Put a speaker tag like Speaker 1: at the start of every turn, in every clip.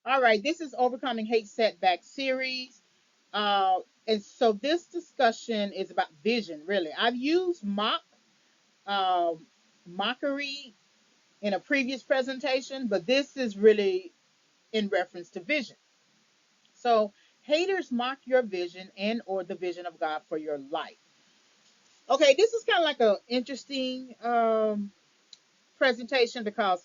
Speaker 1: All right, this is Overcoming Hate Setback Series. Uh, and so this discussion is about vision, really. I've used um, mockery in a previous presentation, but this is really in reference to vision. So haters mock your vision and or the vision of God for your life. Okay, this is kind of like an interesting presentation because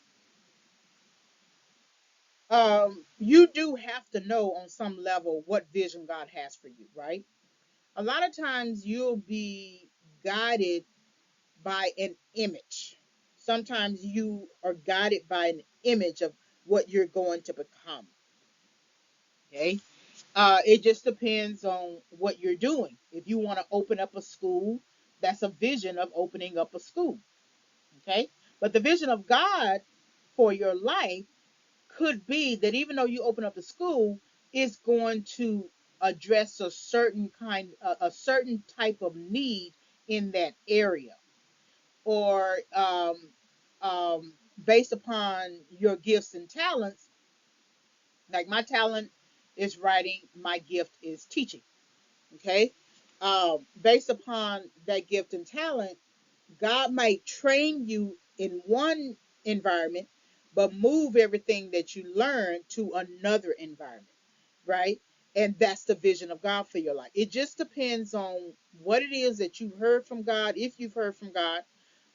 Speaker 1: you do have to know on some level what vision God has for you, right? A lot of times you'll be guided by an image. Sometimes you are guided by an image of what you're going to become. Okay. It just depends on what you're doing. If you want to open up a school, that's a vision of opening up a school. Okay. But the vision of God for your life could be that even though you open up the school, it's going to address a certain type of need in that area, or based upon your gifts and talents. Like my talent is writing, my gift is teaching. Okay, based upon that gift and talent, God might train you in one environment, but move everything that you learn to another environment, right? And that's the vision of God for your life. It just depends on what it is that you've heard from God, if you've heard from God.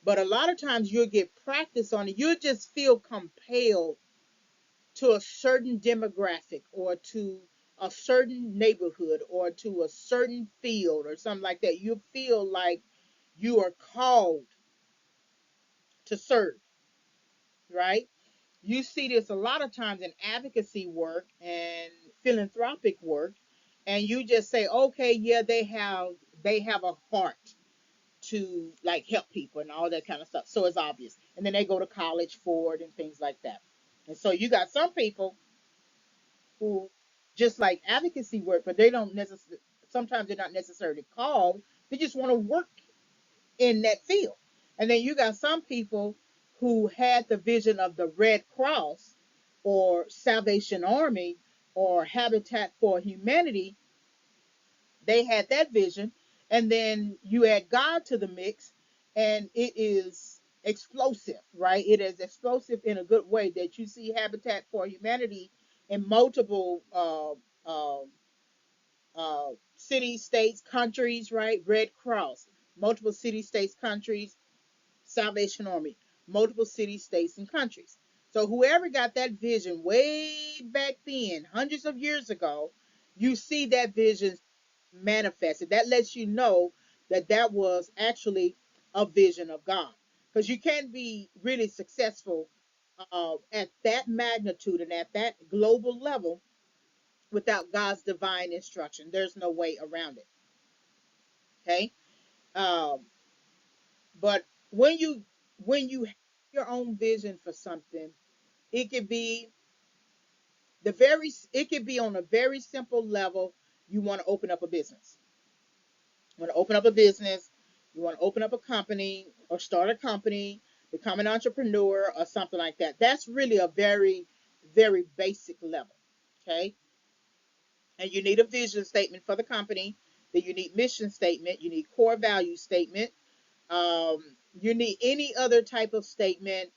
Speaker 1: But a lot of times you'll get practice on it. You'll just feel compelled to a certain demographic or to a certain neighborhood or to a certain field or something like that. You feel like you are called to serve, right? You see this a lot of times in advocacy work and philanthropic work, and you just say, okay, yeah, they have a heart to like help people and all that kind of stuff. So it's obvious. And then they go to college for it and things like that. And so you got some people who just like advocacy work, but they don't necessarily, sometimes they're not necessarily called. They just want to work in that field. And then you got some people who had the vision of the Red Cross or Salvation Army or Habitat for Humanity. They had that vision. And then you add God to the mix, and it is explosive, right? It is explosive in a good way that you see Habitat for Humanity in multiple cities, states, countries, right? Red Cross, multiple cities, states, countries, Salvation Army, multiple cities, states, and countries. So whoever got that vision way back then, hundreds of years ago, you see that vision manifested. That lets you know that that was actually a vision of God. Because you can't be really successful at that magnitude and at that global level without God's divine instruction. There's no way around it. Okay. Um, but when you have your own vision for something, it could be it could be on a very simple level. You want to open up a business. You want to open up a business. You want to open up a company or start a company, become an entrepreneur or something like that. That's really a very, very basic level. Okay. And you need a vision statement for the company. Then you need mission statement. You need core value statement. You need any other type of statement,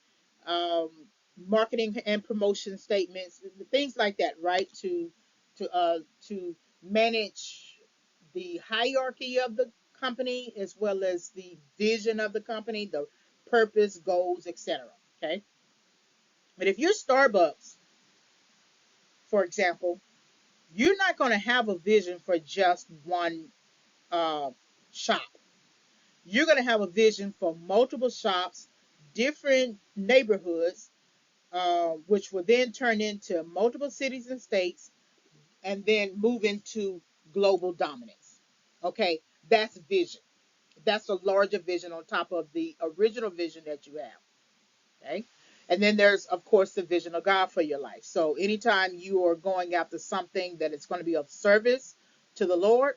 Speaker 1: marketing and promotion statements, things like that, right? To manage the hierarchy of the company as well as the vision of the company, the purpose, goals, etc. Okay, but if you're Starbucks, for example, you're not going to have a vision for just one uh, shop. You're going to have a vision for multiple shops, different neighborhoods, which will then turn into multiple cities and states, and then move into global dominance. Okay, that's vision. That's a larger vision on top of the original vision that you have. Okay, and then there's of course the vision of God for your life. So anytime you are going after something that is going to be of service to the Lord,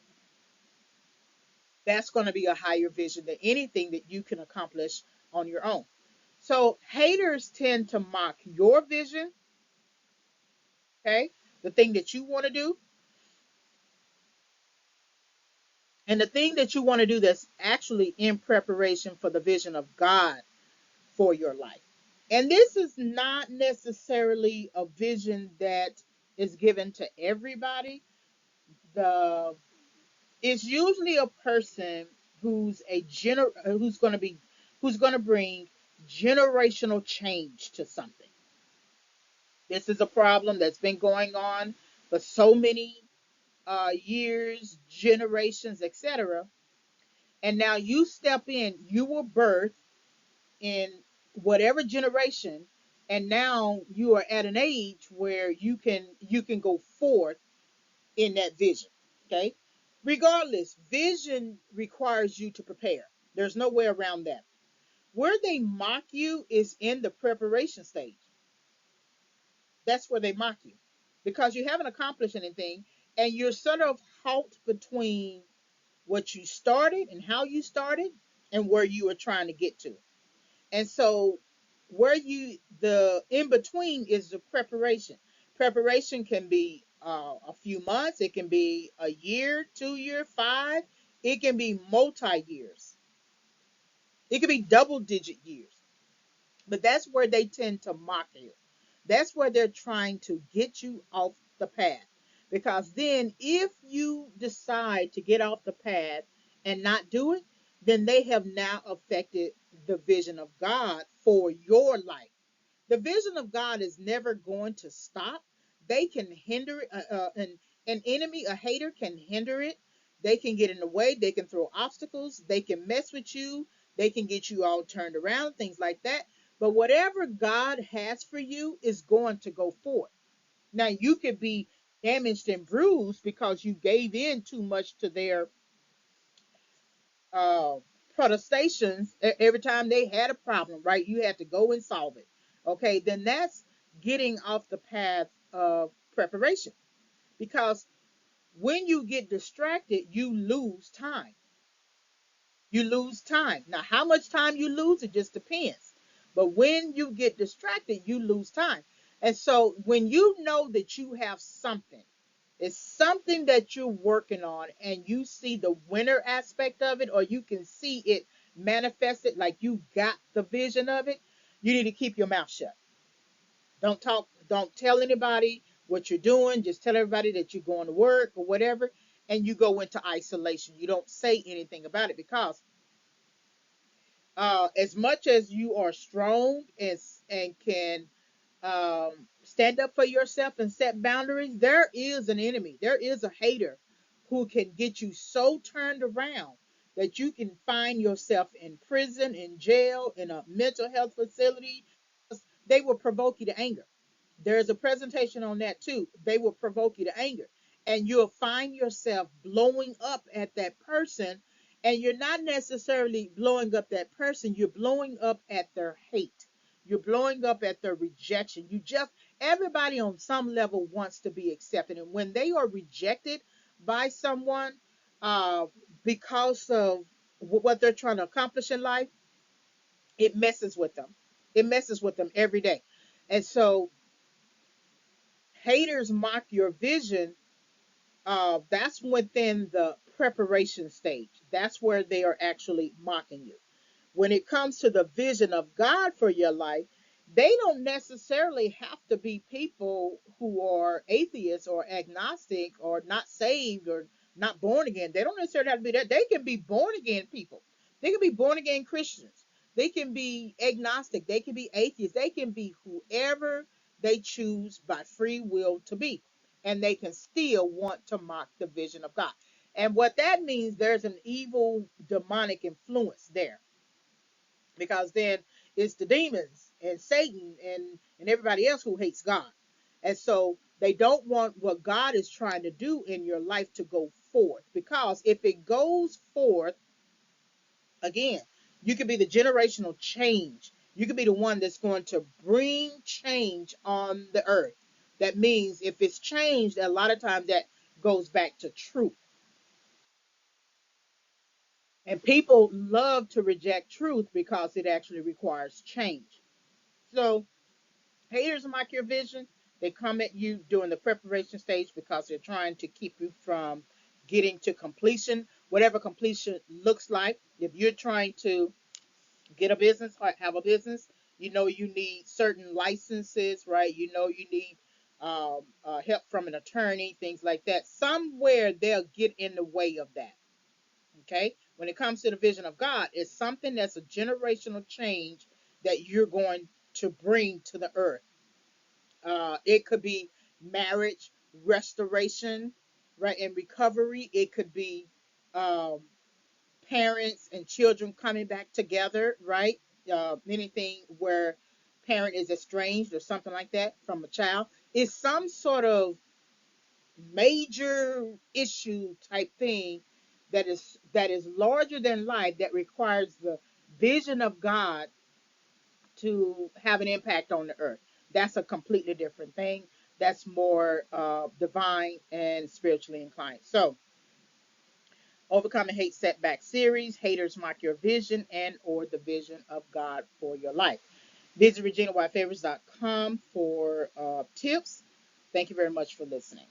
Speaker 1: that's going to be a higher vision than anything that you can accomplish on your own. So haters tend to mock your vision Okay, the thing that you want to do, and the thing that you want to do that's actually in preparation for the vision of God for your life. And this is not necessarily a vision that is given to everybody. The It's usually a person who's going to bring generational change to something. This is a problem that's been going on for so many years, generations, etc. And now you step in, you were birthed in whatever generation, and now you are at an age where you can go forth in that vision. Okay, regardless, vision requires you to prepare. There's no way around that. Where they mock you is in the preparation stage. That's where they mock you, because you haven't accomplished anything, and you're sort of halt between what you started and how you started and where you are trying to get to. And so where you the in between is the preparation. Preparation can be a few months, it can be a year, 2 year, five, it can be multi years, it can be double digit years. But that's where they tend to mock you. That's where they're trying to get you off the path. Because then, if you decide to get off the path and not do it, then they have now affected the vision of God for your life. The vision of God is never going to stop. They can hinder it. An enemy, a hater, can hinder it. They can get in the way. They can throw obstacles. They can mess with you. They can get you all turned around, things like that. But whatever God has for you is going to go forth. Now, you could be damaged and bruised because you gave in too much to their uh, protestations. Every time they had a problem, right, you had to go and solve it. Okay, then that's getting off the path of preparation, because when you get distracted, you lose time. You lose time. Now, how much time you lose, it just depends. But when you get distracted, you lose time. And so when you know that you have something, it's something that you're working on, and you see the winner aspect of it, or you can see it manifested, like you got the vision of it, you need to keep your mouth shut. Don't talk, don't tell anybody what you're doing. Just tell everybody that you're going to work or whatever, and you go into isolation. You don't say anything about it, because as much as you are strong and can stand up for yourself and set boundaries, there is an enemy. There is a hater who can get you so turned around that you can find yourself in prison, in jail, in a mental health facility. They will provoke you to anger. There's a presentation on that too. They will provoke you to anger. And you'll find yourself blowing up at that person. And you're not necessarily blowing up that person, you're blowing up at their hate. You're blowing up at their rejection. Everybody on some level wants to be accepted. And when they are rejected by someone uh, because of what they're trying to accomplish in life, it messes with them. It messes with them every day. And so haters mock your vision. That's within the preparation stage. That's where they are actually mocking you. When it comes to the vision of God for your life, they don't necessarily have to be people who are atheists or agnostic or not saved or not born again. They don't necessarily have to be that. They can be born again people. They can be born again Christians. They can be agnostic. They can be atheists. They can be whoever they choose by free will to be. And they can still want to mock the vision of God. And what that means, there's an evil demonic influence there, because then it's the demons and Satan and everybody else who hates God. And so they don't want what God is trying to do in your life to go forth, because if it goes forth, again, you could be the generational change. You could be the one that's going to bring change on the earth. That means if it's changed, a lot of times that goes back to truth. And people love to reject truth because it actually requires change. So haters mock your vision. They come at you during the preparation stage because they're trying to keep you from getting to completion, whatever completion looks like. If you're trying to get a business or have a business, you know you need certain licenses, right? You know you need help from an attorney, things like that. Somewhere they'll get in the way of that. Okay, when it comes to the vision of God, it's something that's a generational change that you're going to bring to the earth. It could be marriage restoration, right, and recovery. It could be um, parents and children coming back together, right? Anything where parent is estranged or something like that from a child is some sort of major issue type thing that is larger than life, that requires the vision of God to have an impact on the earth. That's a completely different thing. That's more divine and spiritually inclined. So, Overcoming Hate Setback Series, Haters Mock Your Vision and or the Vision of God for Your Life. Visit ReginaWhiteFavors.com for tips. Thank you very much for listening.